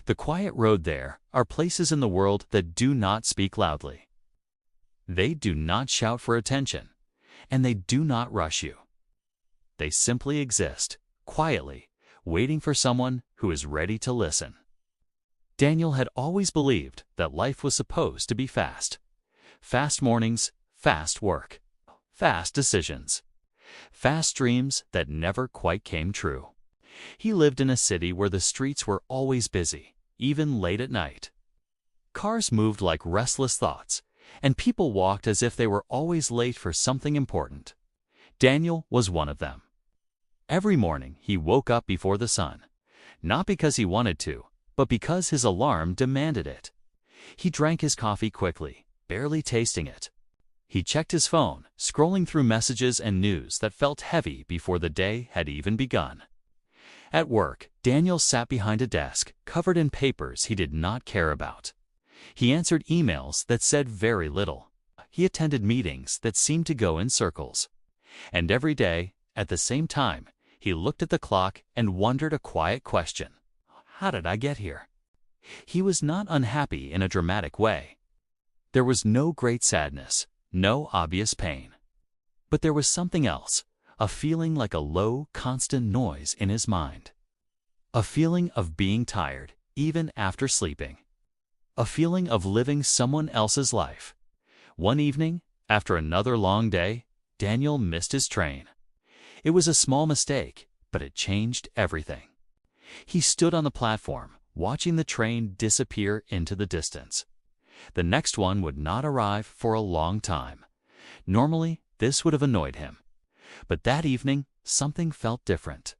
The quiet road there are places in the world that do not speak loudly. They do not shout for attention, and they do not rush you. They simply exist, quietly, waiting for someone who is ready to listen. Daniel had always believed that life was supposed to be fast. Fast mornings, fast work, fast decisions, fast dreams that never quite came true. He lived in a city where the streets were always busy, even late at night. Cars moved like restless thoughts, and people walked as if they were always late for something important. Daniel was one of them. Every morning he woke up before the sun, not because he wanted to, but because his alarm demanded it. He drank his coffee quickly, barely tasting it. He checked his phone, scrolling through messages and news that felt heavy before the day had even begun. At work, Daniel sat behind a desk covered in papers he did not care about. He answered emails that said very little. He attended meetings that seemed to go in circles. And every day, at the same time, he looked at the clock and wondered a quiet question. How did I get here? He was not unhappy in a dramatic way. There was no great sadness, no obvious pain. But there was something else, a feeling like a low, constant noise in his mind. A feeling of being tired, even after sleeping. A feeling of living someone else's life. One evening, after another long day, Daniel missed his train. It was a small mistake, but it changed everything. He stood on the platform, watching the train disappear into the distance. The next one would not arrive for a long time. Normally, this would have annoyed him. But that evening, something felt different.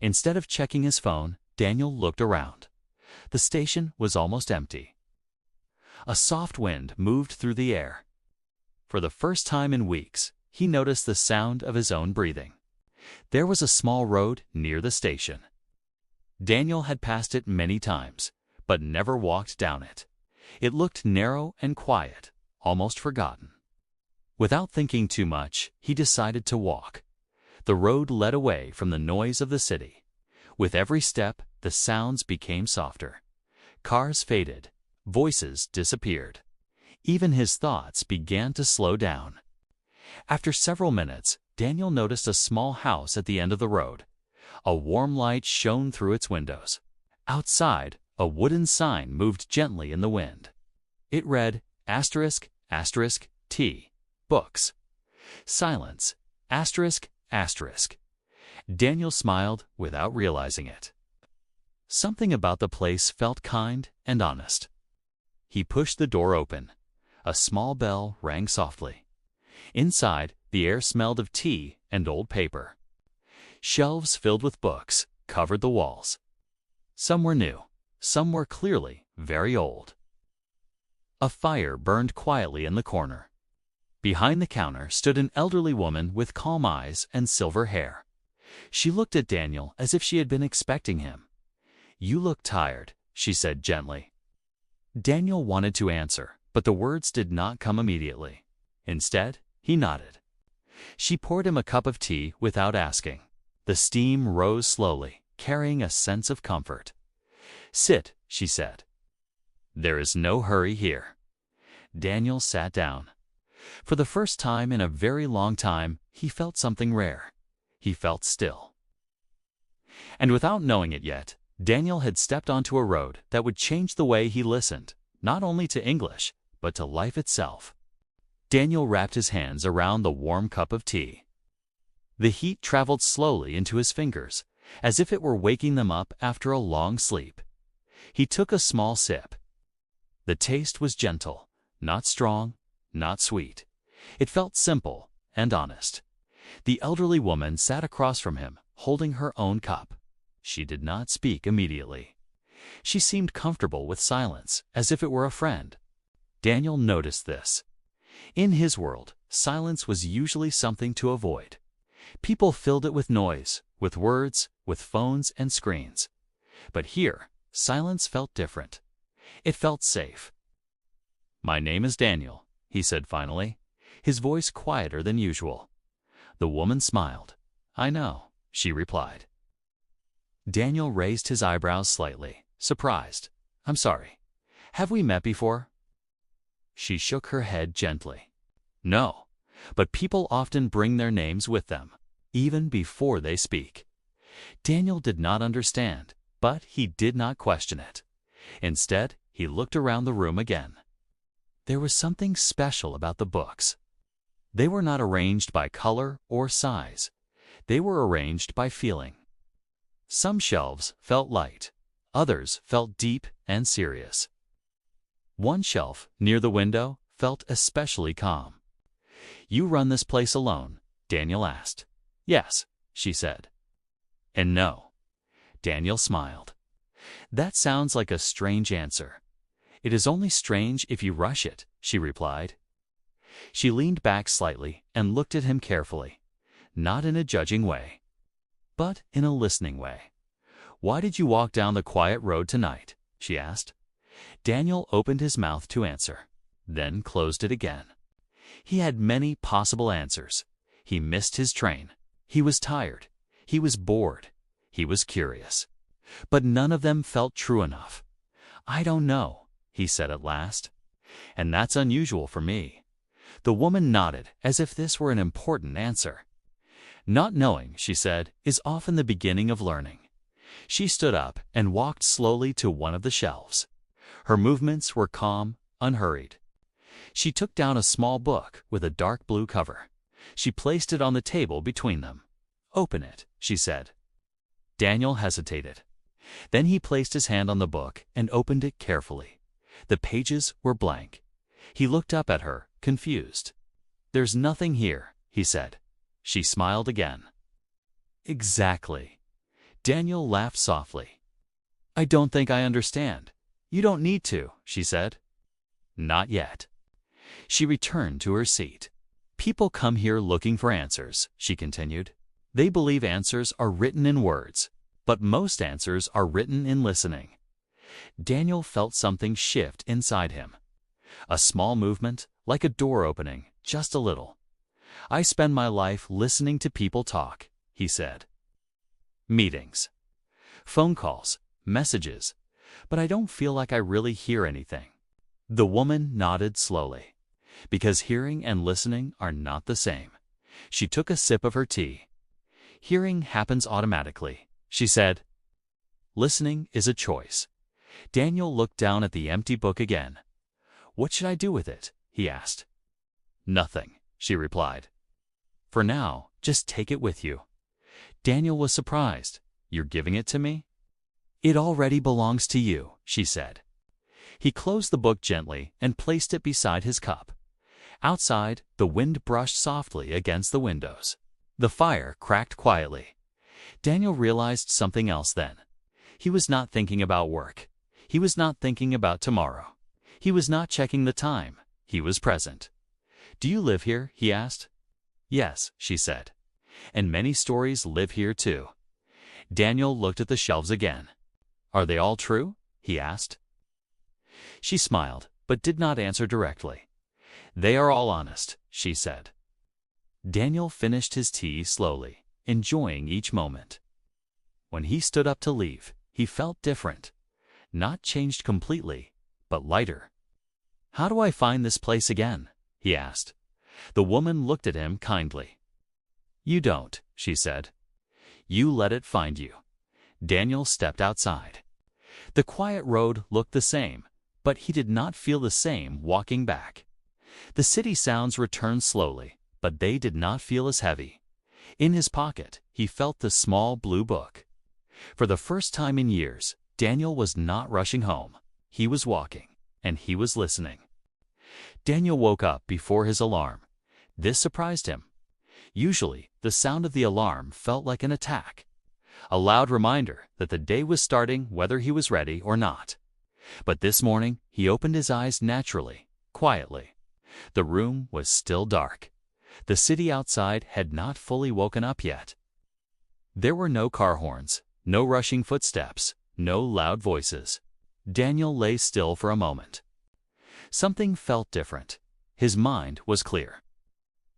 Instead of checking his phone, Daniel looked around. The station was almost empty. A soft wind moved through the air. For the first time in weeks, he noticed the sound of his own breathing. There was a small road near the station. Daniel had passed it many times, but never walked down it. It looked narrow and quiet, almost forgotten. Without thinking too much, he decided to walk. The road led away from the noise of the city. With every step, the sounds became softer. Cars faded. Voices disappeared. Even his thoughts began to slow down. After several minutes, Daniel noticed a small house at the end of the road. A warm light shone through its windows. Outside, a wooden sign moved gently in the wind. It read, ****, T, books. Silence, ****. Daniel smiled without realizing it. Something about the place felt kind and honest. He pushed the door open. A small bell rang softly. Inside, the air smelled of tea and old paper. Shelves filled with books covered the walls. Some were new, some were clearly very old. A fire burned quietly in the corner. Behind the counter stood an elderly woman with calm eyes and silver hair. She looked at Daniel as if she had been expecting him. "You look tired," she said gently. Daniel wanted to answer, but the words did not come immediately. Instead, he nodded. She poured him a cup of tea without asking. The steam rose slowly, carrying a sense of comfort. "Sit," she said. "There is no hurry here." Daniel sat down. For the first time in a very long time, he felt something rare. He felt still. And without knowing it yet, Daniel had stepped onto a road that would change the way he listened, not only to English, but to life itself. Daniel wrapped his hands around the warm cup of tea. The heat traveled slowly into his fingers, as if it were waking them up after a long sleep. He took a small sip. The taste was gentle, not strong, not sweet. It felt simple and honest. The elderly woman sat across from him, holding her own cup. She did not speak immediately. She seemed comfortable with silence, as if it were a friend. Daniel noticed this. In his world, silence was usually something to avoid. People filled it with noise, with words, with phones and screens. But here, silence felt different. It felt safe. "My name is Daniel," he said finally, his voice quieter than usual. The woman smiled. "I know," she replied. Daniel raised his eyebrows slightly, surprised. "I'm sorry. Have we met before?" She shook her head gently. "No, but people often bring their names with them, even before they speak." Daniel did not understand, but he did not question it. Instead, he looked around the room again. There was something special about the books. They were not arranged by color or size. They were arranged by feeling. Some shelves felt light. Others felt deep and serious. One shelf, near the window, felt especially calm. "You run this place alone?" Daniel asked. "Yes," she said. "And no." Daniel smiled. "That sounds like a strange answer." "It is only strange if you rush it," she replied. She leaned back slightly and looked at him carefully, not in a judging way, but in a listening way. "Why did you walk down the quiet road tonight?" she asked. Daniel opened his mouth to answer, then closed it again. He had many possible answers. He missed his train. He was tired. He was bored. He was curious. But none of them felt true enough. "I don't know," he said at last. "And that's unusual for me." The woman nodded as if this were an important answer. "Not knowing," she said, "is often the beginning of learning." She stood up and walked slowly to one of the shelves. Her movements were calm, unhurried. She took down a small book with a dark blue cover. She placed it on the table between them. "Open it," she said. Daniel hesitated. Then he placed his hand on the book and opened it carefully. The pages were blank. He looked up at her, confused. "There's nothing here," he said. She smiled again. "Exactly." Daniel laughed softly. "I don't think I understand." "You don't need to," she said. "Not yet." She returned to her seat. "People come here looking for answers," she continued. "They believe answers are written in words, but most answers are written in listening." Daniel felt something shift inside him. A small movement, like a door opening, just a little. "I spend my life listening to people talk," he said. "Meetings, phone calls, messages, but I don't feel like I really hear anything." The woman nodded slowly. "Because hearing and listening are not the same." She took a sip of her tea. "Hearing happens automatically," she said. "Listening is a choice." Daniel looked down at the empty book again. "What should I do with it?" he asked. "Nothing," she replied. "For now, just take it with you." Daniel was surprised. "You're giving it to me?" "It already belongs to you," she said. He closed the book gently and placed it beside his cup. Outside, the wind brushed softly against the windows. The fire cracked quietly. Daniel realized something else then. He was not thinking about work. He was not thinking about tomorrow. He was not checking the time. He was present. "Do you live here?" he asked. "Yes," she said. "And many stories live here too." Daniel looked at the shelves again. "Are they all true?" he asked. She smiled, but did not answer directly. "They are all honest," she said. Daniel finished his tea slowly, enjoying each moment. When he stood up to leave, he felt different. Not changed completely, but lighter. "How do I find this place again?" he asked. The woman looked at him kindly. "You don't," she said. "You let it find you." Daniel stepped outside. The quiet road looked the same, but he did not feel the same walking back. The city sounds returned slowly, but they did not feel as heavy. In his pocket, he felt the small blue book. For the first time in years, Daniel was not rushing home. He was walking, and he was listening. Daniel woke up before his alarm. This surprised him. Usually, the sound of the alarm felt like an attack, a loud reminder that the day was starting whether he was ready or not. But this morning, he opened his eyes naturally, quietly. The room was still dark. The city outside had not fully woken up yet. There were no car horns, no rushing footsteps, no loud voices. Daniel lay still for a moment. Something felt different. His mind was clear.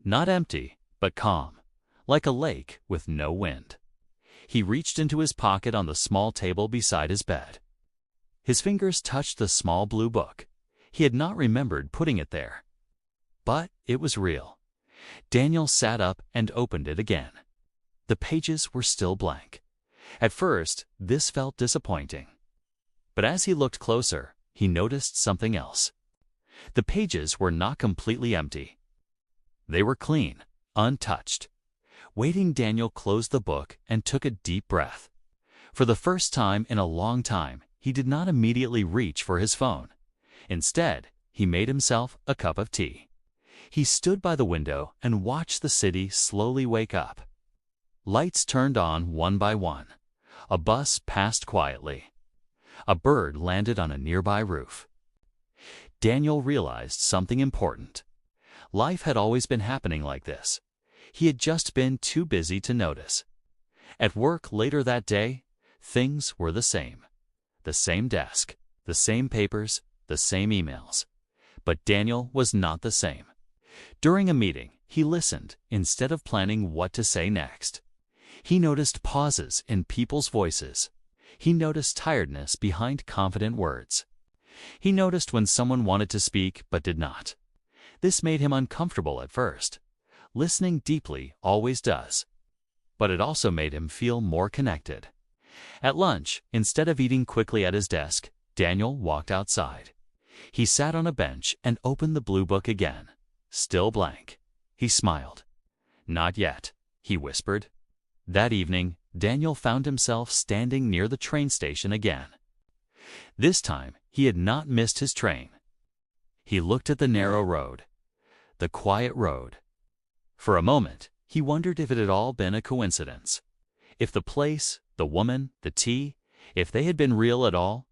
Not empty, but calm, like a lake with no wind. He reached into his pocket on the small table beside his bed. His fingers touched the small blue book. He had not remembered putting it there. But it was real. Daniel sat up and opened it again. The pages were still blank. At first, this felt disappointing. But as he looked closer, he noticed something else. The pages were not completely empty. They were clean, untouched. Waiting, Daniel closed the book and took a deep breath. For the first time in a long time, he did not immediately reach for his phone. Instead, he made himself a cup of tea. He stood by the window and watched the city slowly wake up. Lights turned on one by one. A bus passed quietly. A bird landed on a nearby roof. Daniel realized something important. Life had always been happening like this. He had just been too busy to notice. At work later that day, things were the same. The same desk, the same papers, the same emails. But Daniel was not the same. During a meeting, he listened instead of planning what to say next. He noticed pauses in people's voices. He noticed tiredness behind confident words. He noticed when someone wanted to speak but did not. This made him uncomfortable at first. Listening deeply always does. But it also made him feel more connected. At lunch, instead of eating quickly at his desk, Daniel walked outside. He sat on a bench and opened the blue book again. Still blank. He smiled. "Not yet," he whispered. That evening, Daniel found himself standing near the train station again. This time, he had not missed his train. He looked at the narrow road, the quiet road. For a moment, he wondered if it had all been a coincidence. If the place, the woman, the tea, if they had been real at all.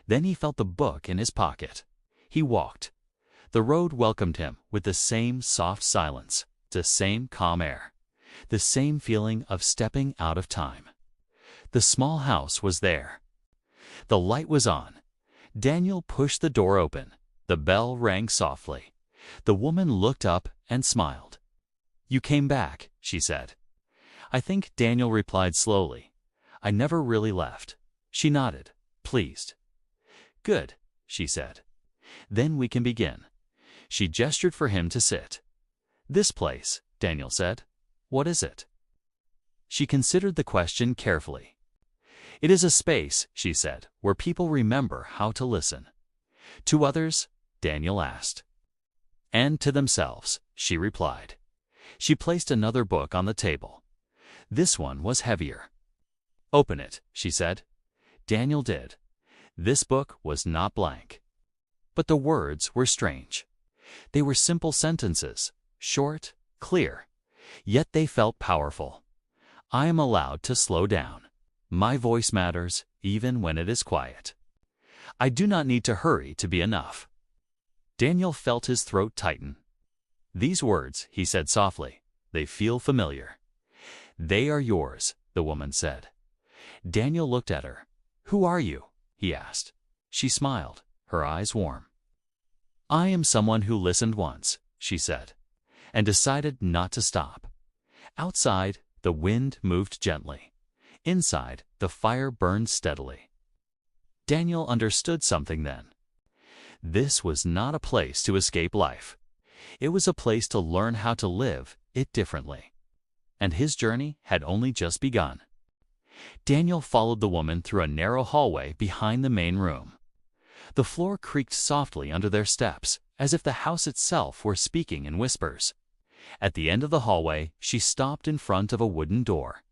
Then he felt the book in his pocket. He walked. The road welcomed him with the same soft silence, the same calm air, the same feeling of stepping out of time. The small house was there. The light was on. Daniel pushed the door open. The bell rang softly. The woman looked up and smiled. "You came back," she said. "I think," Daniel replied slowly. "I never really left." She nodded, pleased. "Good," she said. "Then we can begin." She gestured for him to sit. "This place," Daniel said. "What is it?" She considered the question carefully. "It is a space," she said, "where people remember how to listen." "To others?" Daniel asked. "And to themselves," she replied. She placed another book on the table. This one was heavier. "Open it," she said. Daniel did. This book was not blank. But the words were strange. They were simple sentences, short, clear, yet they felt powerful. "I am allowed to slow down. My voice matters, even when it is quiet. I do not need to hurry to be enough." Daniel felt his throat tighten. "These words," he said softly, "they feel familiar." "They are yours," the woman said. Daniel looked at her. "Who are you?" he asked. She smiled, her eyes warm. "I am someone who listened once," she said, and decided not to stop. Outside, the wind moved gently. Inside, the fire burned steadily. Daniel understood something then. This was not a place to escape life. It was a place to learn how to live it differently. And his journey had only just begun. Daniel followed the woman through a narrow hallway behind the main room. The floor creaked softly under their steps, as if the house itself were speaking in whispers. At the end of the hallway, she stopped in front of a wooden door.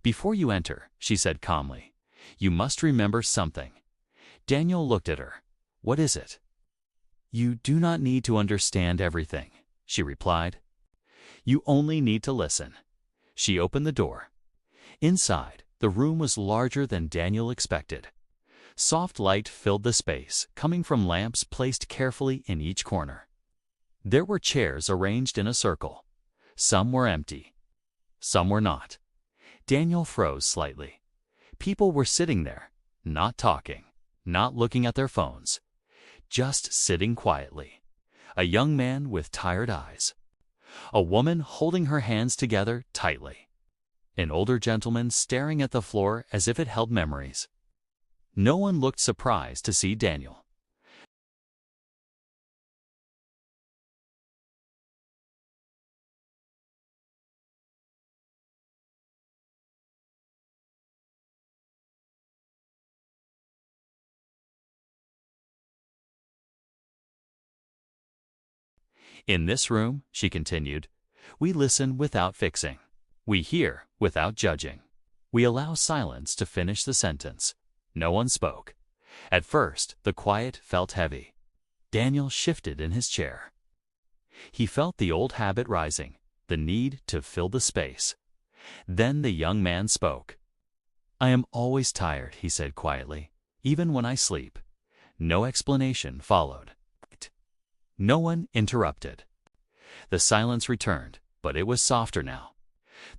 "Before you enter," she said calmly, "you must remember something." Daniel looked at her. "What is it?" "You do not need to understand everything," she replied. "You only need to listen." She opened the door. Inside, the room was larger than Daniel expected. Soft light filled the space, coming from lamps placed carefully in each corner. There were chairs arranged in a circle. Some were empty. Some were not. Daniel froze slightly. People were sitting there, not talking, not looking at their phones, just sitting quietly. A young man with tired eyes. A woman holding her hands together tightly. An older gentleman staring at the floor as if it held memories. No one looked surprised to see Daniel. In this room, she continued, we listen without fixing. We hear without judging. We allow silence to finish the sentence. No one spoke. At first, the quiet felt heavy. Daniel shifted in his chair. He felt the old habit rising, the need to fill the space. Then the young man spoke. I am always tired, he said quietly, even when I sleep. No explanation followed. No one interrupted. The silence returned, but it was softer now.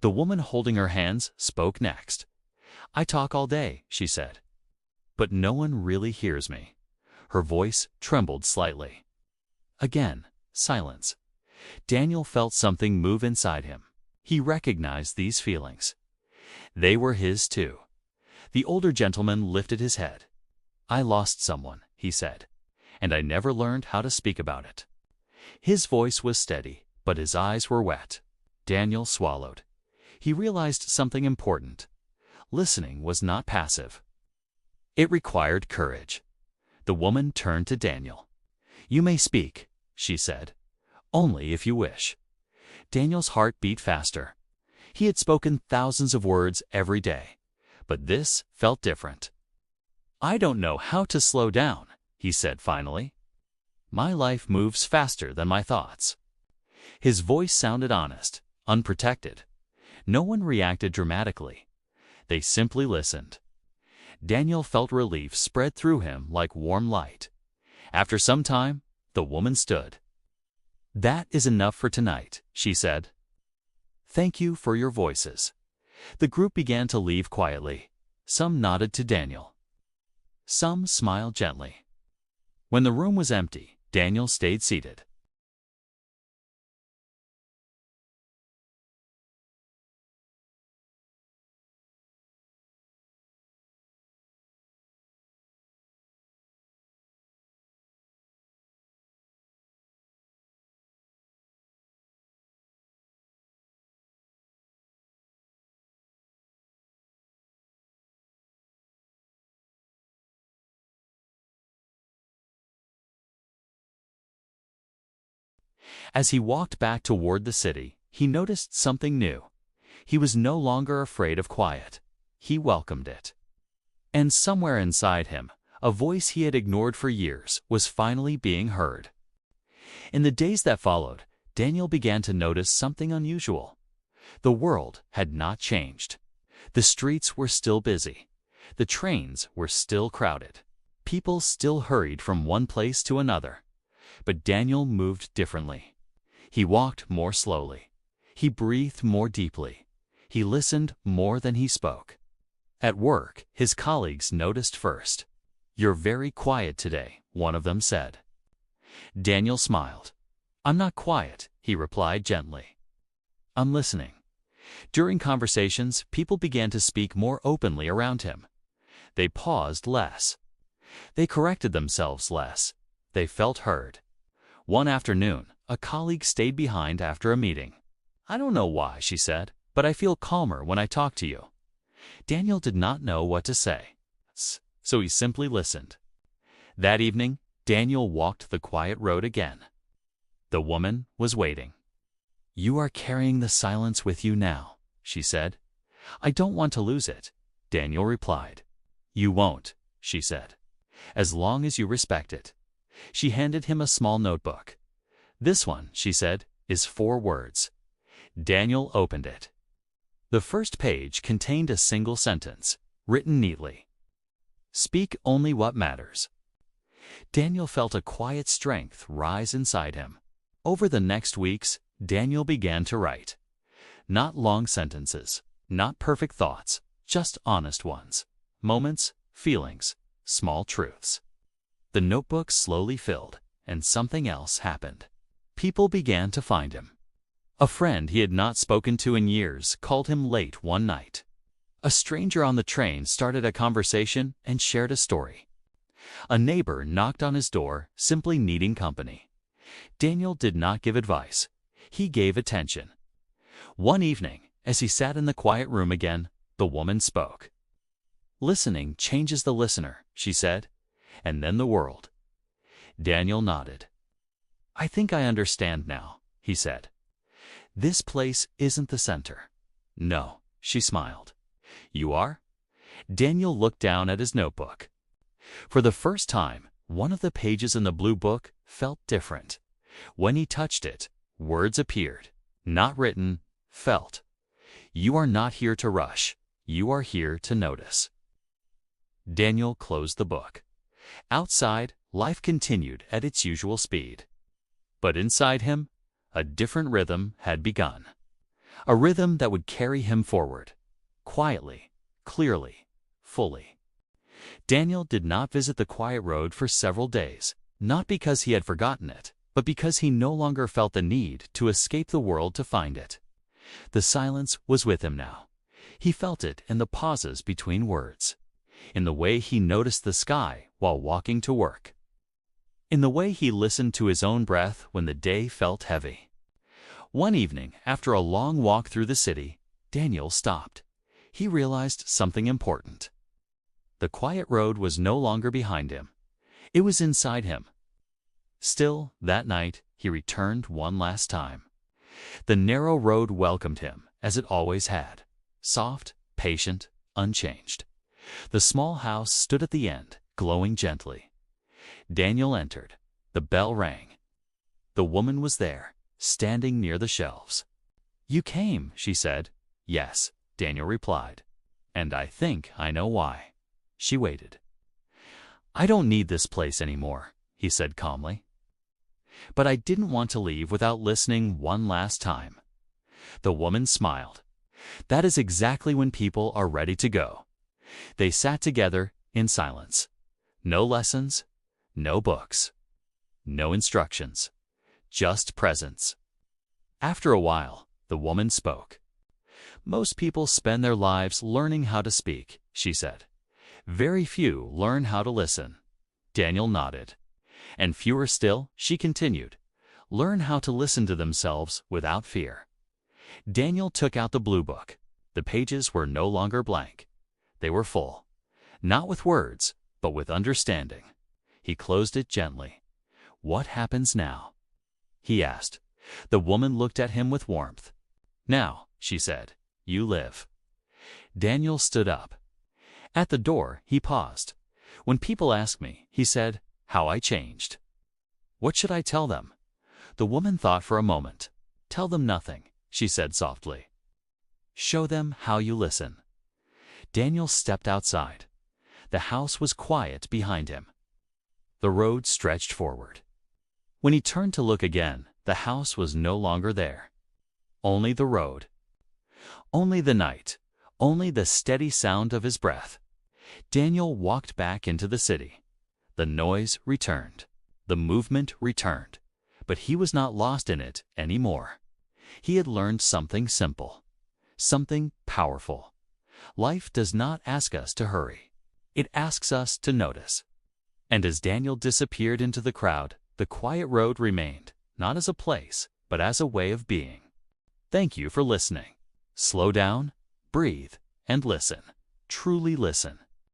The woman holding her hands spoke next. I talk all day, she said. But no one really hears me. Her voice trembled slightly. Again, silence. Daniel felt something move inside him. He recognized these feelings. They were his too. The older gentleman lifted his head. I lost someone, he said, and I never learned how to speak about it. His voice was steady, but his eyes were wet. Daniel swallowed. He realized something important. Listening was not passive. It required courage. The woman turned to Daniel. You may speak, she said, only if you wish. Daniel's heart beat faster. He had spoken thousands of words every day, but this felt different. I don't know how to slow down, he said finally. My life moves faster than my thoughts. His voice sounded honest, unprotected. No one reacted dramatically. They simply listened. Daniel felt relief spread through him like warm light. After some time, the woman stood. That is enough for tonight, she said. Thank you for your voices. The group began to leave quietly. Some nodded to Daniel. Some smiled gently. When the room was empty, Daniel stayed seated. As he walked back toward the city, he noticed something new. He was no longer afraid of quiet. He welcomed it. And somewhere inside him, a voice he had ignored for years was finally being heard. In the days that followed, Daniel began to notice something unusual. The world had not changed. The streets were still busy. The trains were still crowded. People still hurried from one place to another. But Daniel moved differently. He walked more slowly. He breathed more deeply. He listened more than he spoke. At work, his colleagues noticed first. You're very quiet today, one of them said. Daniel smiled. I'm not quiet, he replied gently. I'm listening. During conversations, people began to speak more openly around him. They paused less. They corrected themselves less. They felt heard. One afternoon, a colleague stayed behind after a meeting. I don't know why, she said, but I feel calmer when I talk to you. Daniel did not know what to say, so he simply listened. That evening, Daniel walked the quiet road again. The woman was waiting. You are carrying the silence with you now, she said. I don't want to lose it, Daniel replied. You won't, she said, as long as you respect it. She handed him a small notebook. This one, she said, is 4 words. Daniel opened it. The first page contained a single sentence, written neatly. Speak only what matters. Daniel felt a quiet strength rise inside him. Over the next weeks, Daniel began to write. Not long sentences, not perfect thoughts, just honest ones. Moments, feelings, small truths. The notebook slowly filled, and something else happened. People began to find him. A friend he had not spoken to in years called him late one night. A stranger on the train started a conversation and shared a story. A neighbor knocked on his door, simply needing company. Daniel did not give advice. He gave attention. One evening, as he sat in the quiet room again, the woman spoke. "Listening changes the listener," she said, "and then the world." Daniel nodded. "I think I understand now," he said. "This place isn't the center." "No," she smiled. "You are?" Daniel looked down at his notebook. For the first time, one of the pages in the blue book felt different. When he touched it, words appeared, not written, felt. "You are not here to rush. You are here to notice." Daniel closed the book. Outside, life continued at its usual speed. But inside him, a different rhythm had begun. A rhythm that would carry him forward, quietly, clearly, fully. Daniel did not visit the quiet road for several days, not because he had forgotten it, but because he no longer felt the need to escape the world to find it. The silence was with him now. He felt it in the pauses between words, in the way he noticed the sky while walking to work, in the way he listened to his own breath when the day felt heavy. One evening, after a long walk through the city, Daniel stopped. He realized something important. The quiet road was no longer behind him. It was inside him. Still, that night, he returned one last time. The narrow road welcomed him, as it always had, soft, patient, unchanged. The small house stood at the end, glowing gently. Daniel entered. The bell rang. The woman was there, standing near the shelves. "You came," she said. "Yes," Daniel replied. "And I think I know why." She waited. "I don't need this place anymore," he said calmly. "But I didn't want to leave without listening one last time." The woman smiled. That is exactly when people are ready to go. They sat together in silence. No lessons, no books, no instructions, just presence. After a while, the woman spoke. "Most people spend their lives learning how to speak," she said. "Very few learn how to listen." Daniel nodded. "And fewer still," she continued, "learn how to listen to themselves without fear." Daniel took out the blue book. The pages were no longer blank. They were full, not with words, but with understanding. He closed it gently. "What happens now?" he asked. The woman looked at him with warmth. "Now," she said, "you live." Daniel stood up. At the door, he paused. "When people ask me," he said, "how I changed, what should I tell them?" The woman thought for a moment. "Tell them nothing," she said softly. "Show them how you listen." Daniel stepped outside. The house was quiet behind him. The road stretched forward. When he turned to look again, the house was no longer there. Only the road. Only the night. Only the steady sound of his breath. Daniel walked back into the city. The noise returned. The movement returned. But he was not lost in it anymore. He had learned something simple. Something powerful. Life does not ask us to hurry. It asks us to notice. And as Daniel disappeared into the crowd, the quiet road remained, not as a place, but as a way of being. Thank you for listening. Slow down, breathe, and listen. Truly listen.